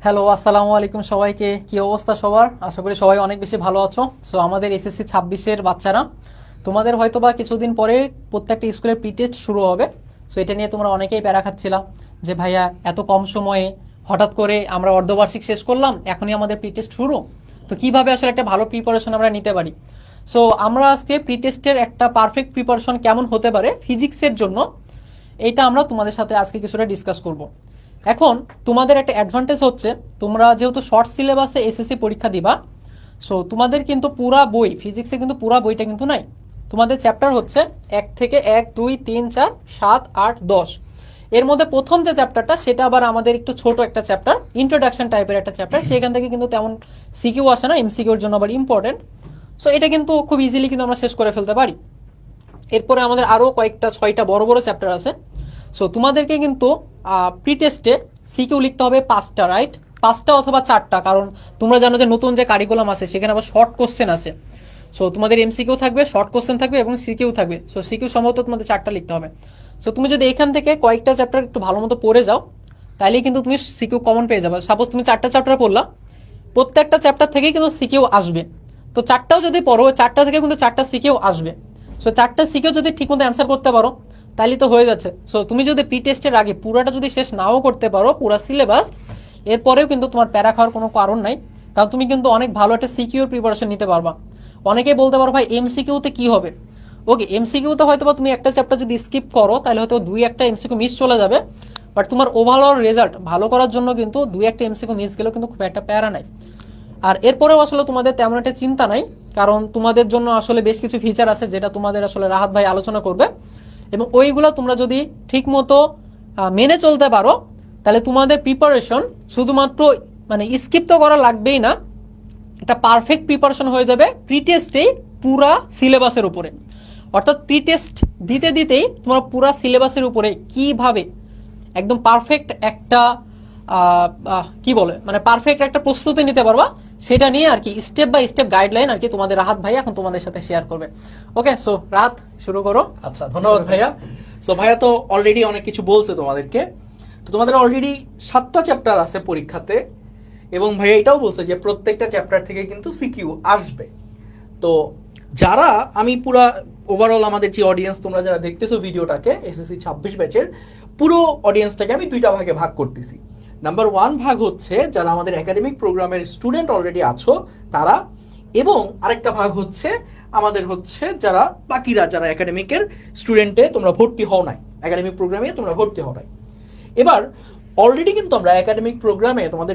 Hello, আসসালামু আলাইকুম সবাইকে। কি অবস্থা সবার? আশা করি সবাই অনেক বেশি ভালো আছো। সো আমাদের এসএসসি 26-এর বাচ্চারা, তোমাদের হয়তো বা কিছুদিন পরে প্রত্যেকটা স্কুলের প্রি টেস্ট শুরু হবে। সো এটা নিয়ে তোমরা অনেকেই প্যারা খাচ্ছিলা যে ভাইয়া এত কম সময়ে হঠাৎ করে আমরা অর্ধবার্ষিক শেষ করলাম, এখনই আমাদের প্রি টেস্ট শুরু। তো কিভাবে আসলে একটা ভালো প্রিপারেশন আমরা নিতে পারি? সো আমরা আজকে প্রি টেস্টের একটা পারফেক্ট প্রিপারেশন কেমন হতে পারে ফিজিক্সের জন্য, এইটা আমরা তোমাদের সাথে আজকে কিছুটা ডিসকাস করব। এখন তোমাদের একটা অ্যাডভান্টেজ হচ্ছে, তোমরা যেহেতু শর্ট সিলেবাসে এসএসসি পরীক্ষা দিবা, সো তোমাদের কিন্তু পুরা বই ফিজিক্সে কিন্তু পুরা বইটা কিন্তু নাই। তোমাদের চ্যাপ্টার হচ্ছে 1 থেকে 1 2 3 4 7 8 10। এর মধ্যে প্রথম যে চ্যাপ্টারটা সেটা আবার আমাদের একটু ছোট একটা চ্যাপ্টার, ইন্ট্রোডাকশন টাইপের একটা চ্যাপ্টার। সেখান থেকে কিন্তু তেমন সিকিউ আসে না, এমসিকিউর জন্য আবার ইম্পর্টেন্ট। সো এটা কিন্তু খুব ইজিলি কিন্তু আমরা শেষ করে ফেলতে পারি। এরপরে আমাদের আরও কয়েকটা 6টা বড় বড় চ্যাপ্টার আছে। সো তোমাদেরকে কিন্তু প্রি টেস্টে সিকিউ লিখতে হবে 5টা, রাইট? 5টা অথবা 4টা, কারণ তোমরা জানো যে নতুন যে কারিকুলাম আছে সেখানে আবার শর্ট কোশ্চেন আছে। সো তোমাদের এমসিকিউ থাকবে, শর্ট কোশ্চেন থাকবে এবং সিকিউ থাকবে। সো সিকিউ সম্ভবত তোমাদের 4টা লিখতে হবে। সো তুমি যদি এখান থেকে কয়েকটা চ্যাপ্টার একটু ভালো মতো পড়ে যাও, তাহলে কিন্তু তুমি সিকিউ কমন পেয়ে যাবে। সাপোজ তুমি 4টা চ্যাপ্টার পড়লা, প্রত্যেকটা চ্যাপ্টার থেকেই কিন্তু সিকিউ আসবে। তো 4টাও যদি পড়ো, 4টা থেকে কিন্তু 4টা সিকিউ আসবে। সো 4টা সিকিউ যদি ঠিকমতো অ্যান্সার করতে পারো তাহলে তো হয়ে যাচ্ছে। সো তুমি যদি প্রি টেস্টের আগে পুরাটা যদি শেষ নাও করতে পারো, পুরা সিলেবাস, এরপরেও কিন্তু তোমার প্যারা খাওয়ার কোনো কারণ নাই, কারণ তুমি কিন্তু অনেক ভালো একটা সিকিউর প্রিপারেশন নিতে পারবা। অনেকেই বলতে পারো ভাই এমসিকিউতে কি হবে? ওকে, এমসিকিউতে হয়তো বা তুমি একটা চ্যাপ্টার যদি স্কিপ করো তাহলে হয়তো 2-1টা এমসিকিউ মিস চলে যাবে, বাট তোমার ওভারঅল রেজাল্ট ভালো করার জন্য কিন্তু 2-1টা এমসিকিউ মিস গেলেও কিন্তু খুব একটা প্যারা নাই। আর এরপরেও আসলে তোমাদের তেমন একটা চিন্তা নাই, কারণ তোমাদের জন্য আসলে বেশ কিছু ফিচার আছে যেটা তোমাদের আসলে রাহাত ভাই আলোচনা করবে, এবং ওইগুলো তোমরা যদি ঠিক মতো মেনে চলতে পারো তাহলে তোমাদের প্রিপারেশন শুধুমাত্র মানে স্কিপ তো করা লাগবেই না, একটা পারফেক্ট প্রিপারেশন হয়ে যাবে প্রি টেস্টেই পুরা সিলেবাসের উপরে। অর্থাৎ প্রি টেস্ট দিতে দিতেই তোমরা পুরা সিলেবাসের উপরে কিভাবে একদম পারফেক্ট একটা কি বলে মানে পারফেক্ট একটা প্রস্তুতি নিতে পারবা, সেটা নিয়ে আর কি স্টেপ বাই স্টেপ গাইডলাইন আর কি তোমাদের রাহাত ভাই এখন তোমাদের সাথে শেয়ার করবে। ওকে, সো রাহাত শুরু করো। আচ্ছা, ধন্যবাদ ভাইয়া। সো ভাইয়া তো অলরেডি অনেক কিছু বলছে তোমাদেরকে। তো তোমাদের অলরেডি 7টা চ্যাপ্টার আছে পরীক্ষাতে, এবং ভাইয়া এটাও বলছে যে প্রত্যেকটা চ্যাপ্টার থেকে কিন্তু সিকিউ আসবে। তো যারা আমি পুরা ওভারঅল আমাদের যে অডিয়েন্স তোমরা যারা দেখতেছো ভিডিওটাকে, এসএসসি 26 ব্যাচের পুরো অডিয়েন্সটাকে আমি 2টা ভাগে ভাগ করতেছি। নাম্বার 1 ভাগ হচ্ছে যারা আমাদের একাডেমিক প্রোগ্রামের স্টুডেন্ট অলরেডি আছো তারা, এবং আরেকটা ভাগ হচ্ছে আমাদের হচ্ছে যারা বাকিরা, যারা একাডেমিকের স্টুডেন্টে তোমরা ভর্তি হও নাই, একাডেমিক প্রোগ্রামে তোমরা ভর্তি হও নাই। এবার অলরেডি কিন্তু আমরা একাডেমিক প্রোগ্রামে তোমাদের